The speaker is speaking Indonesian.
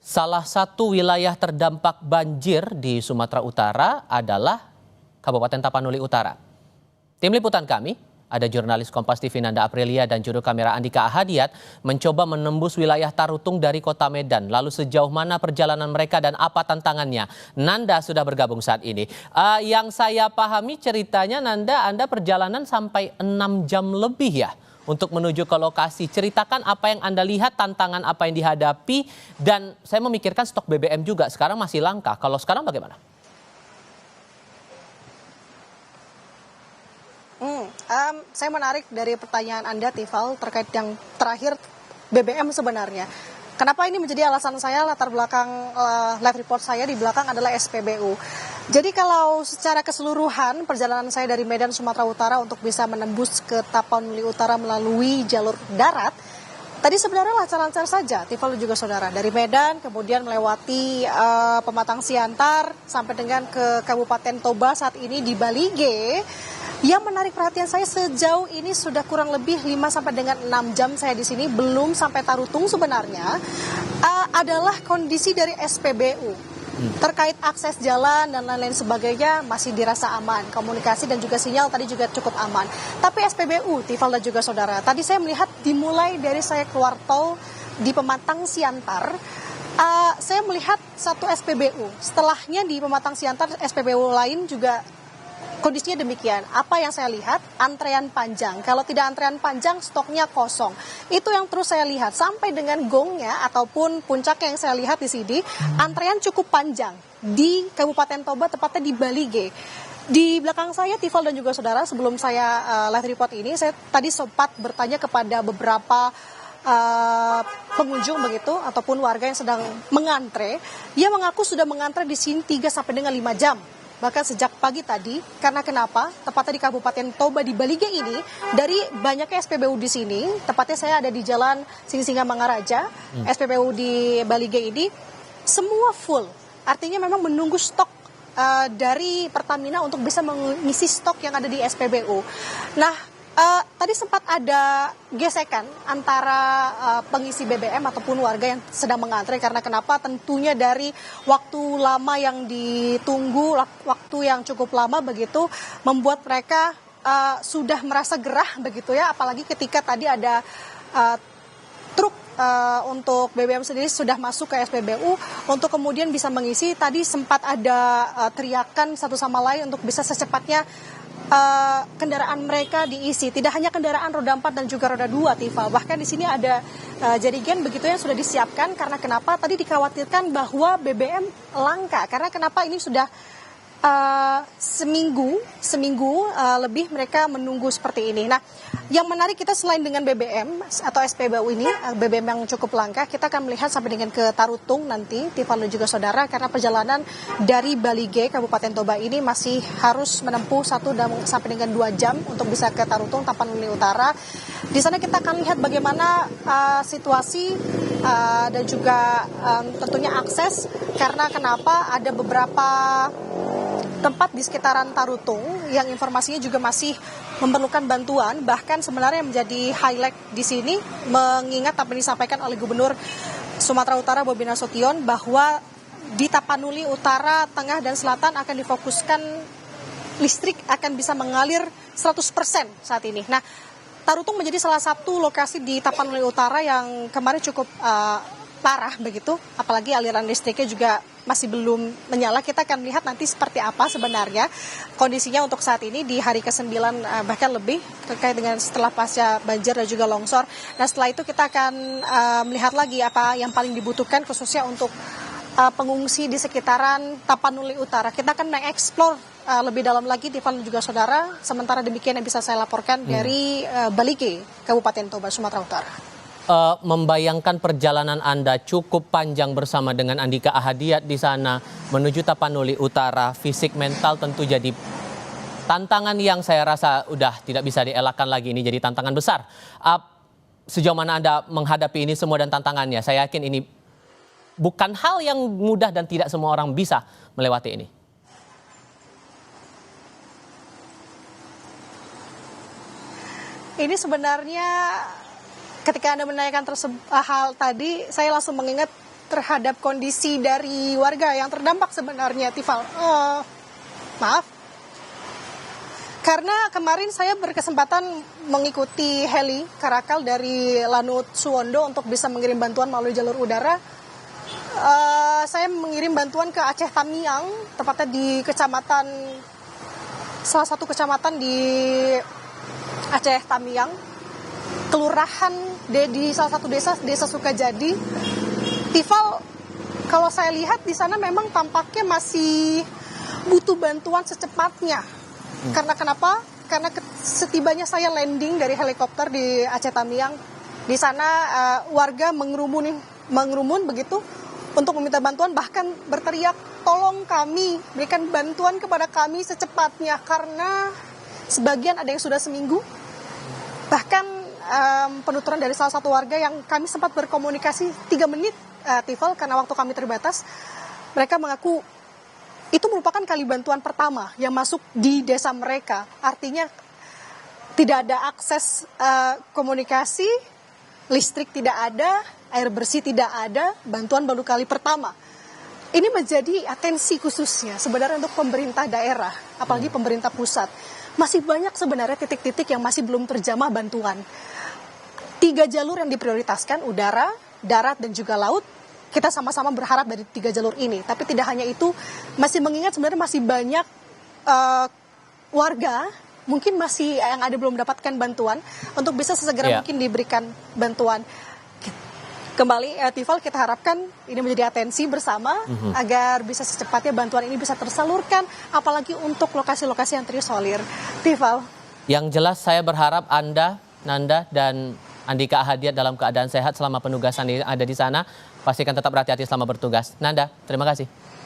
Salah satu wilayah terdampak banjir di Sumatera Utara adalah Kabupaten Tapanuli Utara. Tim liputan kami, ada jurnalis Kompas TV Nanda Aprilia dan juru kamera Andika Ahadiat mencoba menembus wilayah Tarutung dari kota Medan. Lalu sejauh mana perjalanan mereka dan apa tantangannya? Nanda sudah bergabung saat ini. Yang saya pahami ceritanya Nanda, Anda perjalanan sampai 6 jam lebih ya untuk menuju ke lokasi. Ceritakan apa yang Anda lihat, tantangan apa yang dihadapi, dan saya memikirkan stok BBM juga sekarang masih langka. Kalau sekarang bagaimana? Saya menarik dari pertanyaan Anda, Tifal, terkait yang terakhir BBM sebenarnya. Kenapa ini menjadi alasan saya, latar belakang live report saya di belakang adalah SPBU. Jadi kalau secara keseluruhan perjalanan saya dari Medan, Sumatera Utara untuk bisa menembus ke Tapanuli Utara melalui jalur darat, tadi sebenarnya lancar-lancar saja, Tifal juga saudara. Dari Medan kemudian melewati Pematang Siantar sampai dengan ke Kabupaten Toba saat ini di Balige. Yang menarik perhatian saya sejauh ini sudah kurang lebih 5 sampai dengan 6 jam saya di sini, belum sampai Tarutung sebenarnya, adalah kondisi dari SPBU. Terkait akses jalan dan lain-lain sebagainya masih dirasa aman. Komunikasi dan juga sinyal tadi juga cukup aman. Tapi SPBU, Tifal dan juga saudara, tadi saya melihat dimulai dari saya keluar tol di Pematang Siantar, saya melihat satu SPBU. Setelahnya di Pematang Siantar SPBU lain juga kondisinya demikian. Apa yang saya lihat? Antrean panjang. Kalau tidak antrean panjang, stoknya kosong. Itu yang terus saya lihat. Sampai dengan gongnya ataupun puncaknya yang saya lihat di sini, antrean cukup panjang di Kabupaten Toba, tepatnya di Balige. Di belakang saya, Tifal dan juga saudara, sebelum saya live report ini, saya tadi sempat bertanya kepada beberapa pengunjung begitu ataupun warga yang sedang mengantre. Dia mengaku sudah mengantre di sini 3 sampai dengan 5 jam. Bahkan sejak pagi tadi, karena kenapa? Tepatnya di Kabupaten Toba di Balige ini, dari banyaknya SPBU di sini, tepatnya saya ada di Jalan Sinsinga Mangaraja, SPBU di Balige ini, semua full. Artinya memang menunggu stok dari Pertamina untuk bisa mengisi stok yang ada di SPBU. Nah, tadi sempat ada gesekan antara pengisi BBM ataupun warga yang sedang mengantre, karena kenapa? Tentunya dari waktu lama yang ditunggu, waktu yang cukup lama begitu, membuat mereka sudah merasa gerah begitu ya, apalagi ketika tadi ada truk untuk BBM sendiri sudah masuk ke SPBU untuk kemudian bisa mengisi. Tadi sempat ada teriakan satu sama lain untuk bisa secepatnya kendaraan mereka diisi. Tidak hanya kendaraan roda 4 dan juga roda 2, Tifal. Bahkan di sini ada jerigen begitu yang sudah disiapkan, karena kenapa? Tadi dikhawatirkan bahwa BBM langka. Karena kenapa? Ini sudah seminggu lebih mereka menunggu seperti ini. Nah, yang menarik kita selain dengan BBM atau SPBU ini, BBM yang cukup langka, kita akan melihat sampai dengan ke Tarutung nanti, Tifal dan juga saudara, karena perjalanan dari Balige, Kabupaten Toba ini masih harus menempuh 1 sampai dengan 2 jam untuk bisa ke Tarutung, Tapanuli Utara. Di sana kita akan lihat bagaimana situasi dan juga tentunya akses, karena kenapa? Ada beberapa tempat di sekitaran Tarutung yang informasinya juga masih memerlukan bantuan. Bahkan sebenarnya yang menjadi highlight di sini, mengingat apa yang disampaikan oleh Gubernur Sumatera Utara Bobi Nasution, bahwa di Tapanuli Utara, Tengah, dan Selatan akan difokuskan listrik akan bisa mengalir 100% saat ini. Nah, Tarutung menjadi salah satu lokasi di Tapanuli Utara yang kemarin cukup parah begitu, apalagi aliran listriknya juga masih belum menyala. Kita akan lihat nanti seperti apa sebenarnya kondisinya untuk saat ini di hari ke-9 bahkan lebih, terkait dengan setelah pasca banjir dan juga longsor. Nah, setelah itu kita akan melihat lagi apa yang paling dibutuhkan khususnya untuk pengungsi di sekitaran Tapanuli Utara. Kita akan mengeksplor lebih dalam lagi, Tifal dan juga saudara. Sementara demikian yang bisa saya laporkan dari Balige, Kabupaten Toba, Sumatera Utara. Membayangkan perjalanan Anda cukup panjang bersama dengan Andika Ahadiat di sana menuju Tapanuli Utara, fisik mental tentu jadi tantangan yang saya rasa udah tidak bisa dielakkan lagi, ini jadi tantangan besar. Sejauh mana Anda menghadapi ini semua dan tantangannya? Saya yakin ini bukan hal yang mudah dan tidak semua orang bisa melewati ini. Ini sebenarnya ketika Anda menanyakan hal tadi, saya langsung mengingat terhadap kondisi dari warga yang terdampak sebenarnya, Tifal. Maaf. Karena kemarin saya berkesempatan mengikuti heli Karakal dari Lanut Suwondo untuk bisa mengirim bantuan melalui jalur udara. Saya mengirim bantuan ke Aceh Tamiang, tepatnya di salah satu kecamatan di Aceh Tamiang, kelurahan di salah satu desa Sukajadi. Tifal, kalau saya lihat di sana memang tampaknya masih butuh bantuan secepatnya. Karena kenapa? Karena setibanya saya landing dari helikopter di Aceh Tamiang, di sana warga mengerumun begitu untuk meminta bantuan, bahkan berteriak, tolong kami, berikan bantuan kepada kami secepatnya, karena sebagian ada yang sudah seminggu. Bahkan penuturan dari salah satu warga yang kami sempat berkomunikasi 3 menit, Tifal, karena waktu kami terbatas, mereka mengaku itu merupakan kali bantuan pertama yang masuk di desa mereka. Artinya tidak ada akses komunikasi, listrik tidak ada, air bersih tidak ada, bantuan baru kali pertama. Ini menjadi atensi khususnya sebenarnya untuk pemerintah daerah, apalagi pemerintah pusat. Masih banyak sebenarnya titik-titik yang masih belum terjamah bantuan. 3 jalur yang diprioritaskan, udara, darat, dan juga laut. Kita sama-sama berharap dari 3 jalur ini. Tapi tidak hanya itu, masih mengingat sebenarnya masih banyak warga mungkin masih yang ada belum mendapatkan bantuan untuk bisa sesegera mungkin diberikan bantuan. Kembali, Tifal, kita harapkan ini menjadi atensi bersama agar bisa secepatnya bantuan ini bisa tersalurkan, apalagi untuk lokasi-lokasi yang terisolir. Tifal. Yang jelas saya berharap Anda, Nanda, dan Andika Ahadiat dalam keadaan sehat selama penugasan yang ada di sana. Pastikan tetap berhati-hati selama bertugas. Nanda, terima kasih.